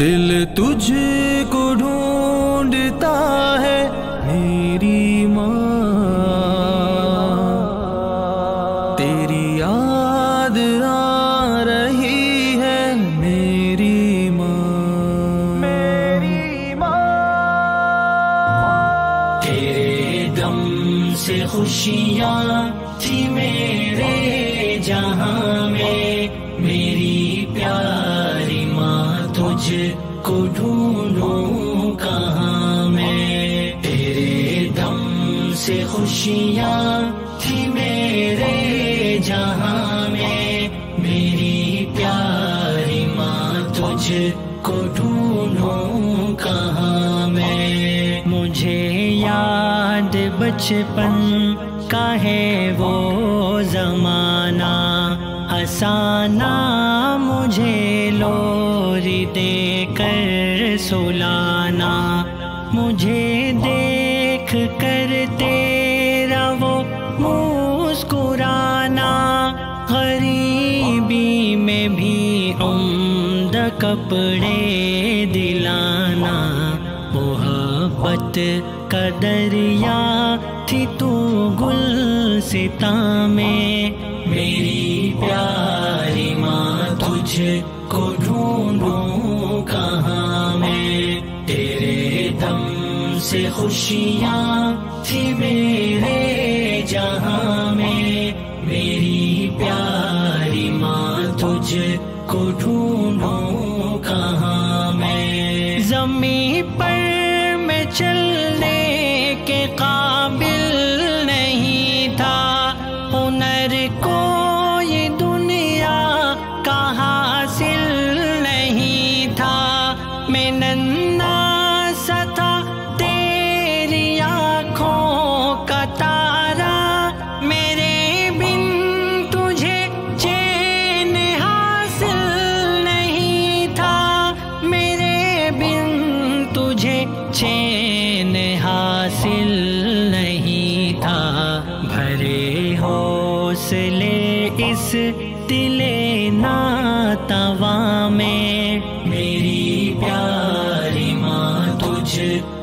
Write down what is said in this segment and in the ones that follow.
دل تجھ کو ڈھونڈتا ہے میری ماں، تیری یاد آ رہی ہے میری ماں، میری ماں۔ تیرے دم سے خوشیاں تھی میرے جہاں میں، میری پیاری ماں تجھ کو ڈھونڈوں کہاں میں۔ تیرے دم سے خوشیاں تھی میرے جہاں میں، میری پیاری ماں تجھ کو ڈھونڈوں کہاں میں۔ مجھے یاد بچپن کا ہے وہ زمانہ، ہنسانا مجھے لوری دے کر سلانا، مجھے دیکھ کر تیرا وہ مسکرانا، غریبی میں بھی عمدہ کپڑے دلانا، محبت کا دریا تھی تو گلستاں میں، میری پیاری ماں تجھ کو ڈھونڈوں کہاں میں۔ تیرے دم سے خوشیاں تھی میرے جہاں میں، میری پیاری ماں تجھ کو ڈھونڈوں کہاں میں۔ زمین پر میں چلنے کے قابل نہیں تھا، ہنر کو یہ دنیا کا حاصل نہیں تھا، میں ننھا سا تھا تیری آنکھوں کا تارا، میرے بن تجھے چین حاصل نہیں تھا، میرے بن تجھے چین حاصل نہیں تھا، بھرے حوصلے اس دل ناتواں میں، میری پیاری ماں تجھ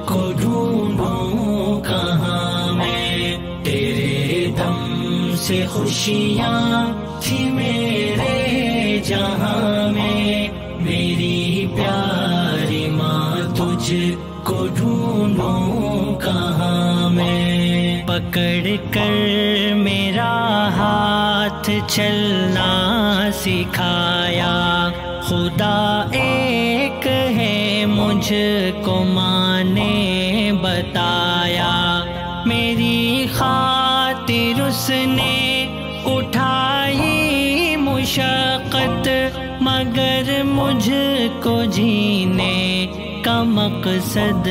کو ڈھونڈوں کہاں میں۔ تیرے دم سے خوشیاں تھی میرے جہاں میں، میری پیاری ماں تجھ کو ڈھونڈوں کہاں میں۔ پکڑ کر میرا ہاتھ چلنا سکھایا، خدا ایک ہے مجھ کو ماں نے بتایا، میری خاطر اس نے اٹھائی مشقت، مگر مجھ کو جینے کا مقصد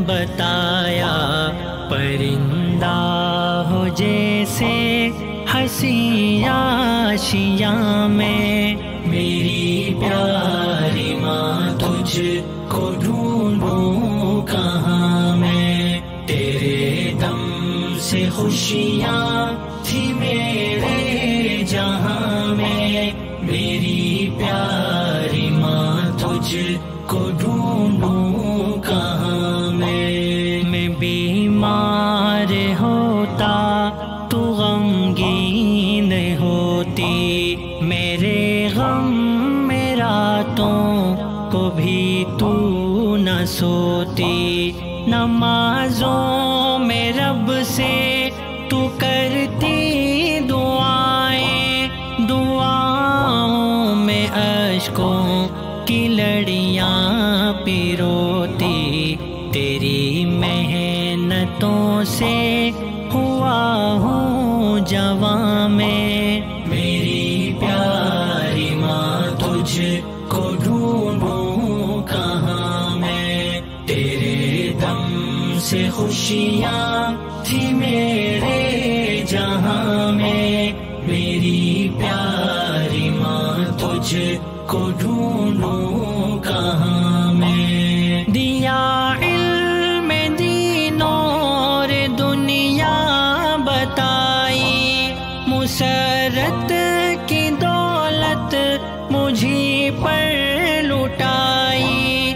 بتایا، پرندہ ہو جیسے ہنسی آشیاں میں، میری پیاری ماں تجھ کو ڈھونڈوں کہاں میں۔ تیرے دم سے خوشیاں تھی میرے جہاں میں، میری پیاری ماں تجھ کو ڈھونڈوں کہاں میں۔ میں بیمار ہوتا تو غمگین ہوتی، میرے غم میں راتوں کو بھی تو نہ سوتی، نمازوں میں رب سے تو کرتی دعائیں، دعاؤں میں اشکوں کی لڑیاں پیروتی، تیری محنتوں سے ہوا ہوں جواں میں، میری پیاری ماں تجھ کو ڈھونڈوں کہاں میں۔ تیرے دم سے خوشیاں تھی میرے جہاں میں، میری پیاری ماں تجھ کو ڈھونڈوں کہاں میں۔ دیا علم دین اور دنیا بتائی، مسرت کی دولت مجھے پر لٹائی،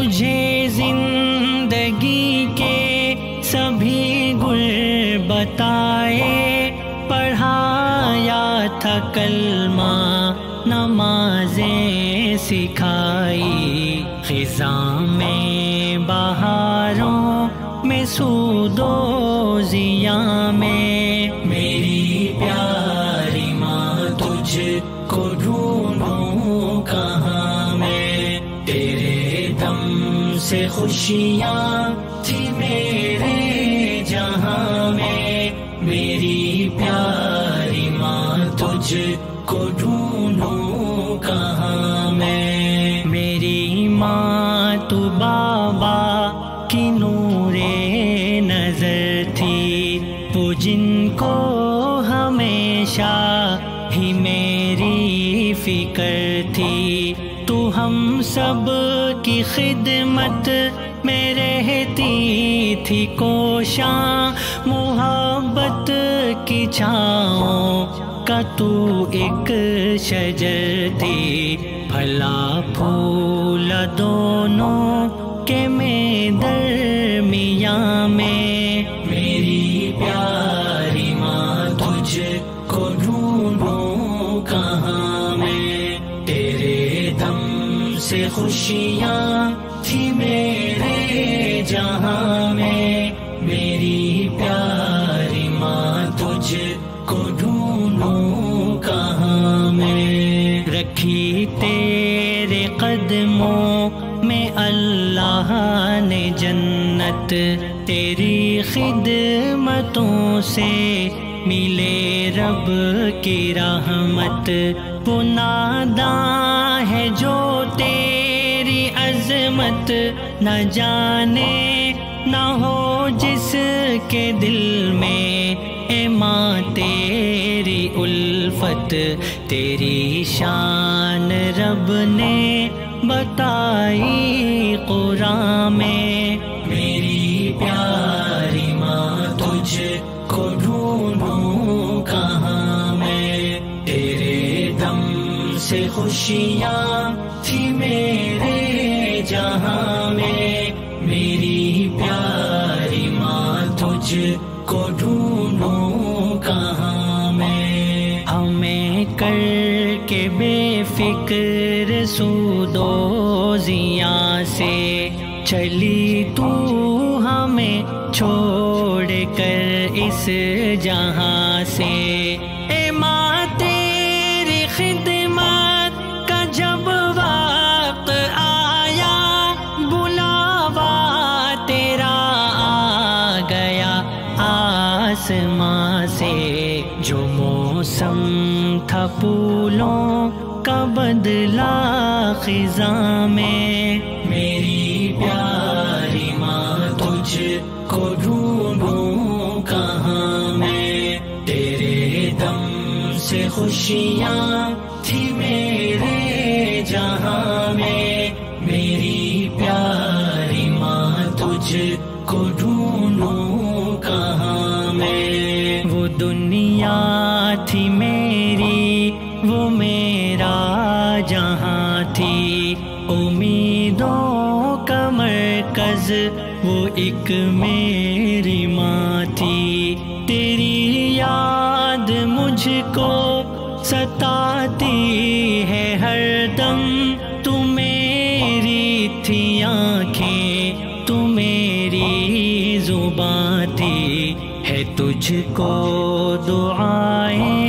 مجھے زندگی کے سبھی گل بتائے، پڑھایا تھا کلمہ نمازیں سکھائی، خزاں میں بہاروں میں سود و ضیاء میں، میری پیاری ماں تجھ کو ڈھونڈوں کہاں میں، تیرے دم سے خوشیاں تھی میرے جہاں میں، میری پیاری ماں تجھ کو ڈھونڈوں کہاں میں، میری ماں تو بابا کی نور نظر تھی، وہ جن کو ہمیشہ ہی میری فکر تھی، تو ہم سب کی خدمت میں رہتی تھی کوشاں، محبت کی چھاؤں کا تو ایک شجر تھی، پھلا پھول دونوں کے میں درمیاں میں، میری پیاری ماں تجھ کو ڈھونڈوں کہاں میں، تیرے دم سے خوشیاں تھی میرے جہاں میں، میری پیاری ماں تجھ کو ڈھونڈوں کہاں میں، رکھی تیرے قدموں میں اللہ نے جنت، تیری خدمتوں سے ملے رب کی رحمت، وہ ناداں ہے جو تیری عظمت نہ جانے، نہ ہو جس کے دل میں اے ماں تیری الفت، تیری شان رب نے بتائی قرآن میں، میری پیاری ماں تجھ کو ڈھونڈوں کہاں میں، تیرے دم سے خوشیاں تھی میرے جہاں میں، میری پیاری ماں تجھ کو ڈھونڈوں کہاں میں، ہمیں کر کے بے فکر سود و ضیاء سے چلی تو ہمیں چھوڑ کر اس جہاں سے، اے ماں تیری خدمت کا جب وقت آیا، بلاوا تیرا آ گیا آسماں سے، جو موسم تھا پھولوں کا بدلا خزاں میں، میری پیاری ماں تجھ کو ڈھونڈوں کہاں میں، تیرے دم سے خوشیاں تھی میرے جہاں میں، میری پیاری ماں تجھ کو ڈھونڈوں کہاں میں، وہ دنیا تھی میری، وہ میرا جہاں تھی، امیدوں کا مرکز وہ ایک میری ماں تھی، تیری یاد مجھ کو ستاتی ہے ہر دم، تو میری تھی آنکھیں، تو میری زباں تھی، ہے تجھ کو دعائیں